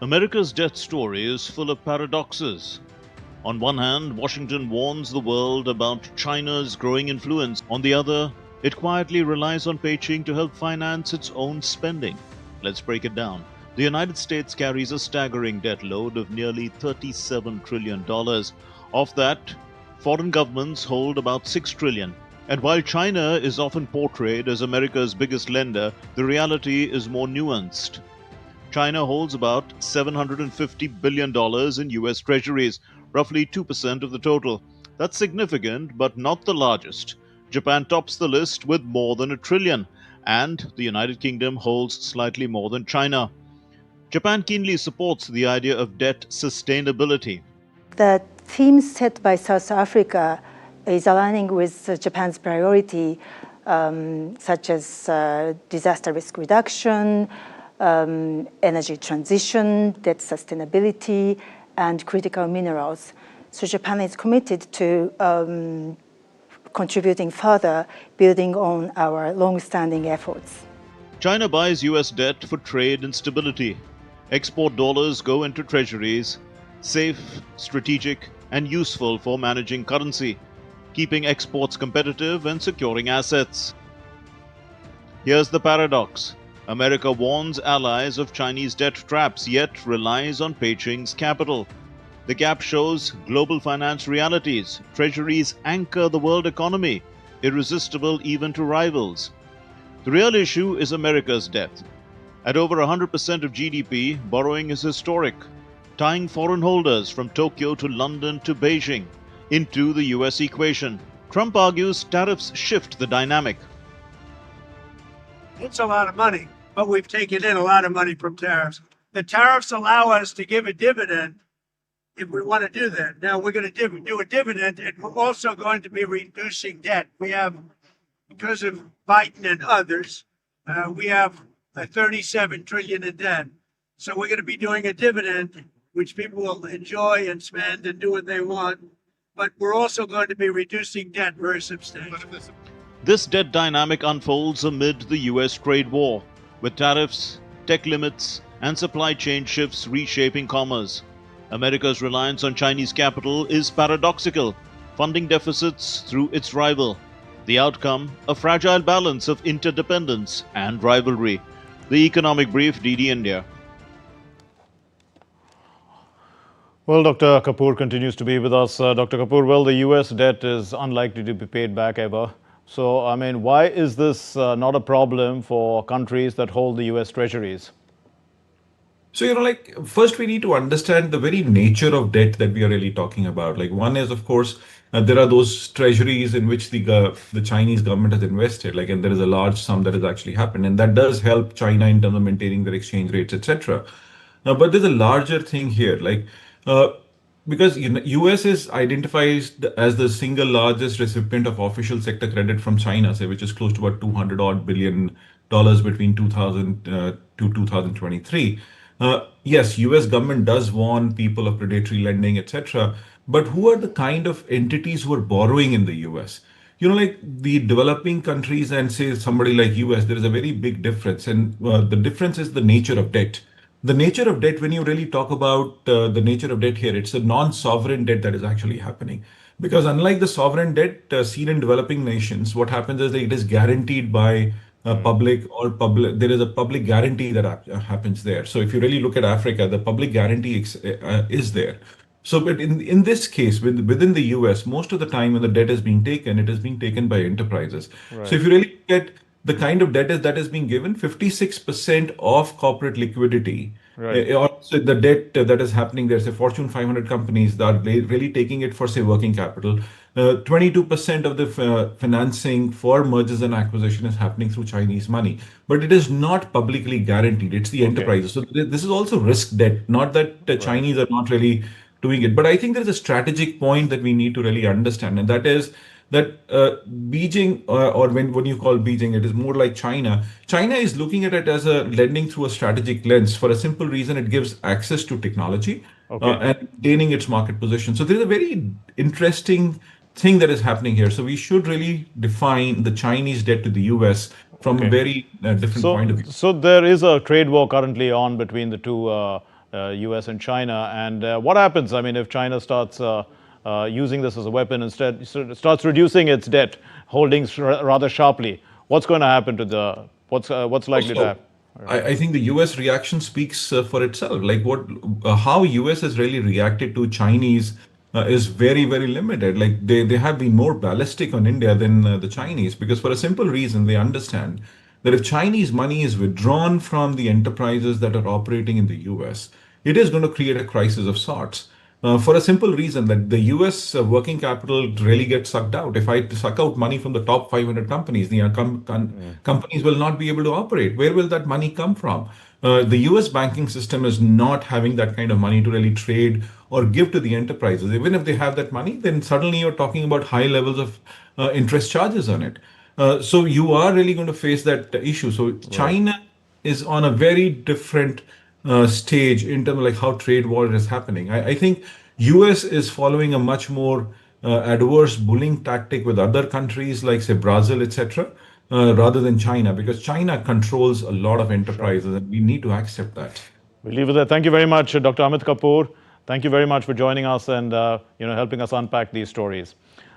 America's debt story is full of paradoxes. On one hand, Washington warns the world about China's growing influence. On the other, it quietly relies on Beijing to help finance its own spending. Let's break it down. The United States carries a staggering debt load of nearly $37 trillion. Of that, foreign governments hold about $6 trillion. And while China is often portrayed as America's biggest lender, the reality is more nuanced. China holds about $750 billion in US Treasuries, roughly 2% of the total. That's significant, but not the largest. Japan tops the list with more than $1 trillion, and the United Kingdom holds slightly more than China. Japan keenly supports the idea of debt sustainability. The theme set by South Africa is aligning with Japan's priority, such as disaster risk reduction, energy transition, debt sustainability, and critical minerals. So Japan is committed to contributing further, building on our long-standing efforts. China buys US debt for trade and stability. Export dollars go into treasuries, safe, strategic, and useful for managing currency, keeping exports competitive and securing assets. Here's the paradox. America warns allies of Chinese debt traps, yet relies on Beijing's capital. The gap shows global finance realities. Treasuries anchor the world economy, irresistible even to rivals. The real issue is America's debt. At over 100% of GDP, borrowing is historic, tying foreign holders from Tokyo to London to Beijing into the US equation. Trump argues tariffs shift the dynamic. It's a lot of money, but we've taken in a lot of money from tariffs. The tariffs allow us to give a dividend if we want to do that. Now we're going to do a dividend, and we're also going to be reducing debt. We have, because of Biden and others, we have a 37 trillion in debt. So we're going to be doing a dividend, which people will enjoy and spend and do what they want. But we're also going to be reducing debt very substantially. This debt dynamic unfolds amid the US trade war, with tariffs, tech limits, and supply chain shifts reshaping commerce. America's reliance on Chinese capital is paradoxical, funding deficits through its rival. The outcome, a fragile balance of interdependence and rivalry. The Economic Brief, DD India. Well, Dr. Kapoor continues to be with us. Dr. Kapoor, well, the US debt is unlikely to be paid back ever. So, I mean, why is this not a problem for countries that hold the US treasuries? So, first we need to understand the very nature of debt that we are really talking about. One is, of course, there are those treasuries in which the Chinese government has invested, and there is a large sum that has actually happened. And that does help China in terms of maintaining their exchange rates, etc. But there's a larger thing here, because US is identified as the single largest recipient of official sector credit from China, say, which is close to about $200 billion between 2000 to 2023. Yes, US government does warn people of predatory lending, etc. But who are the kind of entities who are borrowing in the US? The developing countries and say somebody like US, there is a very big difference. And the difference is the nature of debt. The nature of debt, when you really talk about the nature of debt here, it's a non-sovereign debt that is actually happening. Because unlike the sovereign debt seen in developing nations, what happens is that it is guaranteed by there is a public guarantee that happens there. So if you really look at Africa, the public guarantee is there. So, but in this case, within the US, most of the time when the debt is being taken, it is being taken by enterprises. Right. So if you really look at the kind of debt that is being given, 56% of corporate liquidity, right, or so the debt that is happening there, say Fortune 500 companies that are really taking it for, say, working capital. 22% of the financing for mergers and acquisition is happening through Chinese money, but it is not publicly guaranteed. It's the enterprises. So this is also risk debt, not that the Chinese are not really doing it. But I think there's a strategic point that we need to really understand, and that is that Beijing, or when you call Beijing, it is more like China. China is looking at it as a lending through a strategic lens for a simple reason: it gives access to technology and gaining its market position. So there's a very interesting thing that is happening here. So we should really define the Chinese debt to the US from a very different point of view. So there is a trade war currently on between the two US and China. And what happens, I mean, if China starts using this as a weapon, instead starts reducing its debt holdings rather sharply? What's going to happen to the, what's likely to happen? I think the US reaction speaks for itself. Like how US has really reacted to Chinese is very, very limited. Like they have been more ballistic on India than the Chinese, because for a simple reason, they understand that if Chinese money is withdrawn from the enterprises that are operating in the US, it is going to create a crisis of sorts. For a simple reason that the US working capital really gets sucked out. If I suck out money from the top 500 companies, the companies will not be able to operate. Where will that money come from? The US banking system is not having that kind of money to really trade or give to the enterprises. Even if they have that money, then suddenly you're talking about high levels of interest charges on it. So you are really going to face that issue. So China is on a very different stage in terms of like how trade war is happening. I think US is following a much more adverse bullying tactic with other countries like say Brazil, etc., rather than China, because China controls a lot of enterprises, and we need to accept that. We'll leave it there. Thank you very much, Dr. Amit Kapoor. Thank you very much for joining us and helping us unpack these stories.